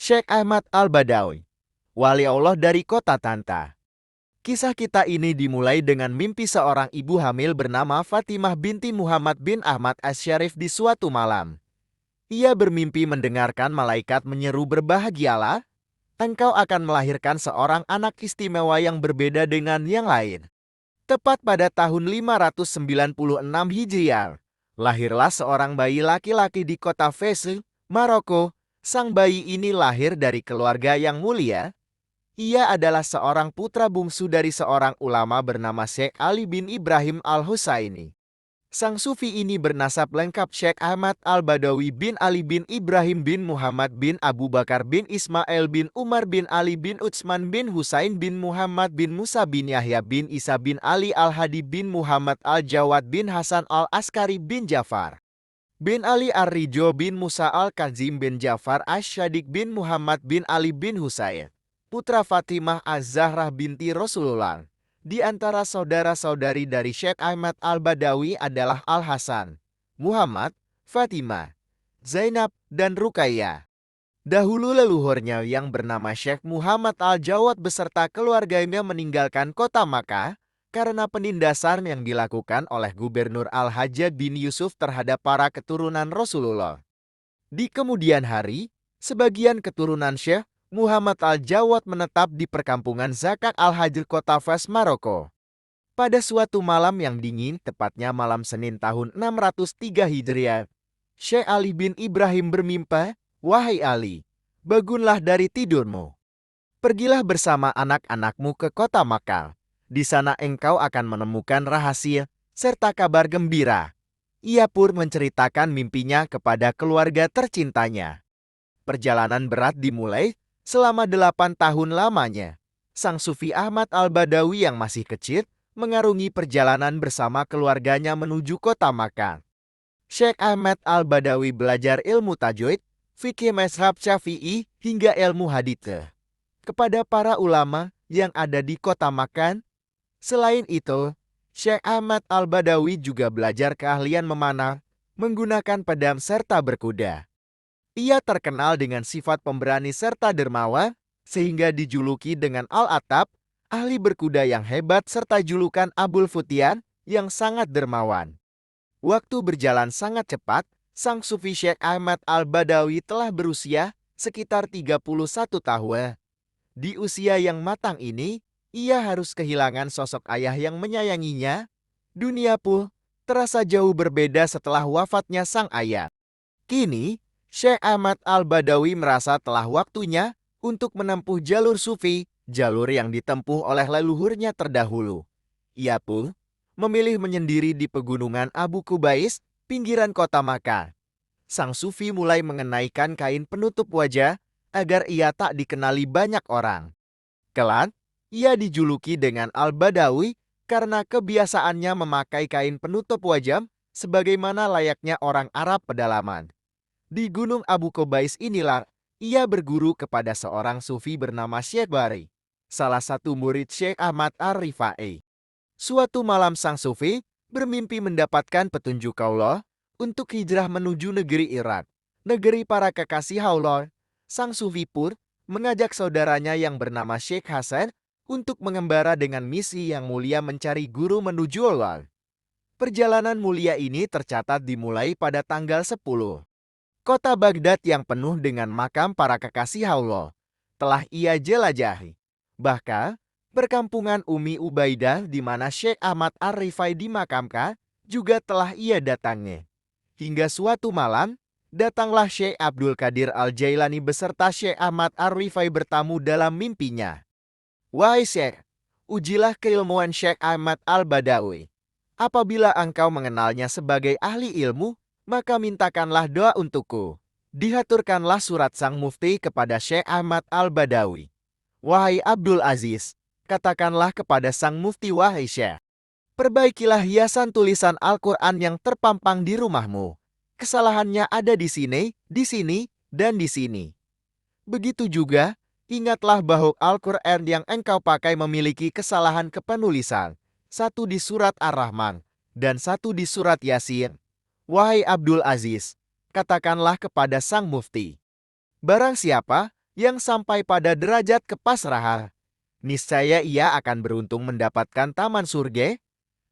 Syekh Ahmad Al-Badawi, wali Allah dari kota Tanta. Kisah kita ini dimulai dengan mimpi seorang ibu hamil bernama Fatimah binti Muhammad bin Ahmad Asy-Syarif di suatu malam. Ia bermimpi mendengarkan malaikat menyeru, "Berbahagialah, engkau akan melahirkan seorang anak istimewa yang berbeda dengan yang lain." Tepat pada tahun 596 Hijriah, lahirlah seorang bayi laki-laki di kota Fes, Maroko. Sang bayi ini lahir dari keluarga yang mulia. Ia adalah seorang putra bungsu dari seorang ulama bernama Syekh Ali bin Ibrahim Al-Husaini. Sang sufi ini bernasab lengkap Syekh Ahmad Al-Badawi bin Ali bin Ibrahim bin Muhammad bin Abu Bakar bin Ismail bin Umar bin Ali bin Utsman bin Husain bin Muhammad bin Musa bin Yahya bin Isa bin Ali Al-Hadi bin Muhammad Al-Jawad bin Hasan Al-Askari bin Jafar bin Ali Ar-Rijo bin Musa Al-Kazim bin Jafar Asy-Syadiq bin Muhammad bin Ali bin Husain, putra Fatimah Az-Zahrah binti Rasulullah. Di antara saudara-saudari dari Syekh Ahmad Al-Badawi adalah Al-Hasan, Muhammad, Fatimah, Zainab, dan Ruqayyah. Dahulu leluhurnya yang bernama Syekh Muhammad Al-Jawad beserta keluarganya meninggalkan kota Makkah karena penindasan yang dilakukan oleh Gubernur Al-Hajjaj bin Yusuf terhadap para keturunan Rasulullah. Di kemudian hari, sebagian keturunan Syekh Muhammad Al-Jawad menetap di perkampungan Zakat Al-Hajr kota Fes, Maroko. Pada suatu malam yang dingin, tepatnya malam Senin tahun 603 Hijriah, Syekh Ali bin Ibrahim bermimpi, "Wahai Ali, bangunlah dari tidurmu. Pergilah bersama anak-anakmu ke kota Makkah. Di sana engkau akan menemukan rahasia serta kabar gembira." Ia pun menceritakan mimpinya kepada keluarga tercintanya. Perjalanan berat dimulai selama 8 tahun lamanya. Sang Sufi Ahmad Al-Badawi yang masih kecil mengarungi perjalanan bersama keluarganya menuju kota Makkah. Syekh Ahmad Al-Badawi belajar ilmu tajwid, fikih mazhab Syafi'i, hingga ilmu hadits kepada para ulama yang ada di kota Makkah. Selain itu, Syekh Ahmad Al-Badawi juga belajar keahlian memanah, menggunakan pedang serta berkuda. Ia terkenal dengan sifat pemberani serta dermawan, sehingga dijuluki dengan Al-Attab, ahli berkuda yang hebat, serta julukan Abul Futyan yang sangat dermawan. Waktu berjalan sangat cepat, sang sufi Syekh Ahmad Al-Badawi telah berusia sekitar 31 tahun. Di usia yang matang ini, ia harus kehilangan sosok ayah yang menyayanginya. Dunia pun terasa jauh berbeda setelah wafatnya sang ayah. Kini, Syekh Ahmad Al-Badawi merasa telah waktunya untuk menempuh jalur sufi, jalur yang ditempuh oleh leluhurnya terdahulu. Ia pun memilih menyendiri di pegunungan Abu Qubais, pinggiran kota Makkah. Sang sufi mulai mengenaikan kain penutup wajah agar ia tak dikenali banyak orang. Kelak, ia dijuluki dengan Al-Badawi karena kebiasaannya memakai kain penutup wajah sebagaimana layaknya orang Arab pedalaman. Di Gunung Abu Qubais inilah ia berguru kepada seorang sufi bernama Syekh Bari, salah satu murid Syekh Ahmad Ar-Rifai. Suatu malam sang sufi bermimpi mendapatkan petunjuk Allah untuk hijrah menuju negeri Irak, negeri para kekasih Allah. Sang sufi pun mengajak saudaranya yang bernama Syekh Hasan untuk mengembara dengan misi yang mulia mencari guru menuju Allah. Perjalanan mulia ini tercatat dimulai pada tanggal 10. Kota Baghdad yang penuh dengan makam para kekasih Allah telah ia jelajahi. Bahkan, perkampungan Umi Ubaidah di mana Syekh Ahmad Ar-Rifai dimakamkan juga telah ia datangi. Hingga suatu malam, datanglah Syekh Abdul Qadir Al-Jailani beserta Syekh Ahmad Ar-Rifai bertamu dalam mimpinya. "Wahai Syekh, ujilah keilmuan Syekh Ahmad Al-Badawi. Apabila engkau mengenalnya sebagai ahli ilmu, maka mintakanlah doa untukku." Dihaturkanlah surat sang mufti kepada Syekh Ahmad Al-Badawi. "Wahai Abdul Aziz, katakanlah kepada sang mufti, wahai Syekh, perbaikilah hiasan tulisan Al-Quran yang terpampang di rumahmu. Kesalahannya ada di sini, dan di sini. Begitu juga, ingatlah bahwa Al-Quran yang engkau pakai memiliki kesalahan kepenulisan, satu di surat Ar-Rahman, dan satu di surat Yasin. Wahai Abdul Aziz, katakanlah kepada sang mufti, barang siapa yang sampai pada derajat kepasrahan, niscaya ia akan beruntung mendapatkan taman surga.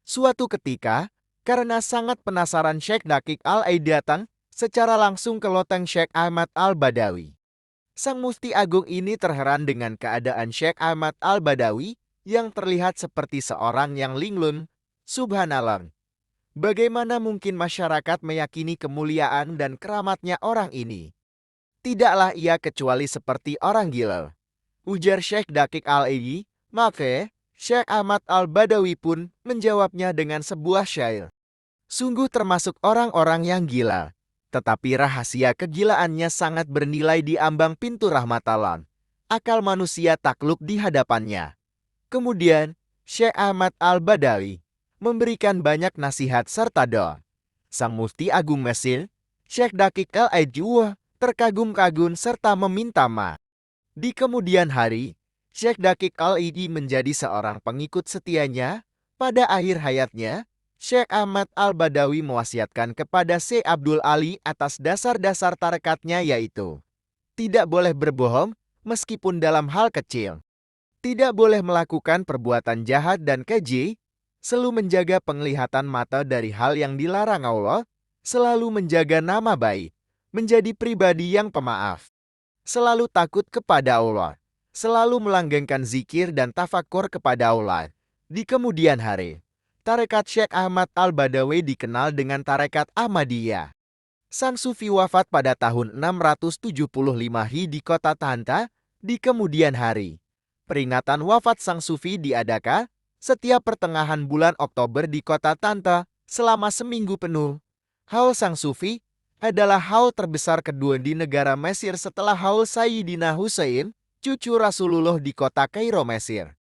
Suatu ketika, karena sangat penasaran, Syekh Daqiq Al-Aid datang secara langsung ke loteng Syekh Ahmad Al-Badawi. Sang Mufti Agung ini terheran dengan keadaan Syekh Ahmad Al-Badawi yang terlihat seperti seorang yang linglung. Subhanallah. Bagaimana mungkin masyarakat meyakini kemuliaan dan keramatnya orang ini? Tidaklah ia kecuali seperti orang gila, ujar Syekh Daqiq Al-Aid. Maka Syekh Ahmad Al-Badawi pun menjawabnya dengan sebuah syair. Sungguh termasuk orang-orang yang gila, tetapi rahasia kegilaannya sangat bernilai di ambang pintu rahmat Allah. Akal manusia takluk di hadapannya. Kemudian, Syekh Ahmad Al-Badawi memberikan banyak nasihat serta doa. Sang Mufti Agung Mesir, Syekh Daqiq Al-Aid terkagum-kagum serta meminta maaf. Di kemudian hari, Syekh Daqiq Al-Aid menjadi seorang pengikut setianya. Pada akhir hayatnya, Syekh Ahmad Al-Badawi mewasiatkan kepada Syekh Abdul Ali atas dasar-dasar tarekatnya, yaitu tidak boleh berbohong meskipun dalam hal kecil, tidak boleh melakukan perbuatan jahat dan keji, selalu menjaga penglihatan mata dari hal yang dilarang Allah, selalu menjaga nama baik, menjadi pribadi yang pemaaf, selalu takut kepada Allah, selalu melanggengkan zikir dan tafakur kepada Allah. Di kemudian hari, tarekat Syekh Ahmad Al-Badawi dikenal dengan tarekat Ahmadiyah. Sang Sufi wafat pada tahun 675 Hijriah di kota Tanta. Di kemudian hari, peringatan wafat Sang Sufi diadakan setiap pertengahan bulan Oktober di kota Tanta selama seminggu penuh. Haul Sang Sufi adalah haul terbesar kedua di negara Mesir setelah haul Sayyidina Husain, cucu Rasulullah di kota Kairo, Mesir.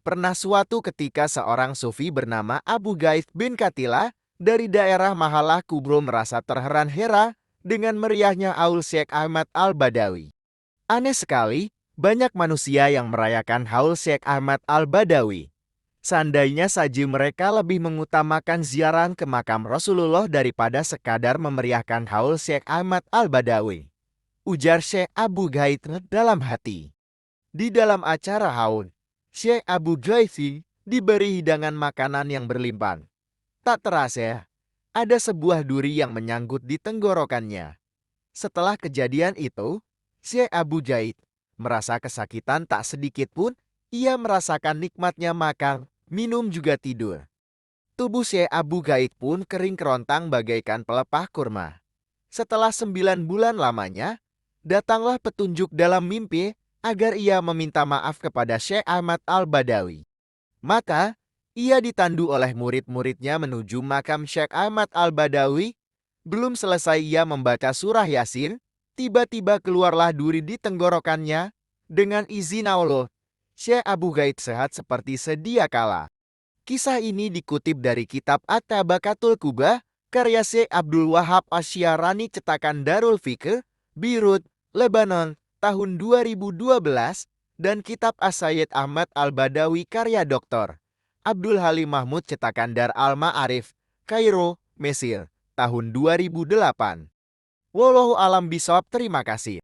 Pernah suatu ketika seorang sufi bernama Abu Gaith bin Katila dari daerah Mahalah Kubro merasa terheran-heran dengan meriahnya haul Syekh Ahmad Al-Badawi. Aneh sekali, banyak manusia yang merayakan haul Syekh Ahmad Al-Badawi. Seandainya saja mereka lebih mengutamakan ziarah ke makam Rasulullah daripada sekadar memeriahkan haul Syekh Ahmad Al-Badawi, ujar Syekh Abu Gaith dalam hati. Di dalam acara haul, Syekh Abu Gaith diberi hidangan makanan yang berlimpah. Tak terasa, ada sebuah duri yang menyangkut di tenggorokannya. Setelah kejadian itu, Syekh Abu Gaith merasa kesakitan tak sedikit pun. Ia merasakan nikmatnya makan, minum juga tidur. Tubuh Syekh Abu Gaith pun kering kerontang bagaikan pelepah kurma. Setelah 9 bulan lamanya, datanglah petunjuk dalam mimpi agar ia meminta maaf kepada Syekh Ahmad Al-Badawi. Maka, ia ditandu oleh murid-muridnya menuju makam Syekh Ahmad Al-Badawi. Belum selesai ia membaca surah Yasin, tiba-tiba keluarlah duri di tenggorokannya. Dengan izin Allah, Syekh Abu Gaith sehat seperti sedia kala. Kisah ini dikutip dari kitab At-Tabaqatul Kubra, karya Syekh Abdul Wahab Asy-Syarani cetakan Darul Fikr, Beirut, Lebanon, tahun 2012, dan kitab As-Sayyid Ahmad Al-Badawi karya Dr. Abdul Halim Mahmud cetakan Dar Al-Ma'arif, Kairo, Mesir, tahun 2008. Wallahu alam bishawab. Terima kasih.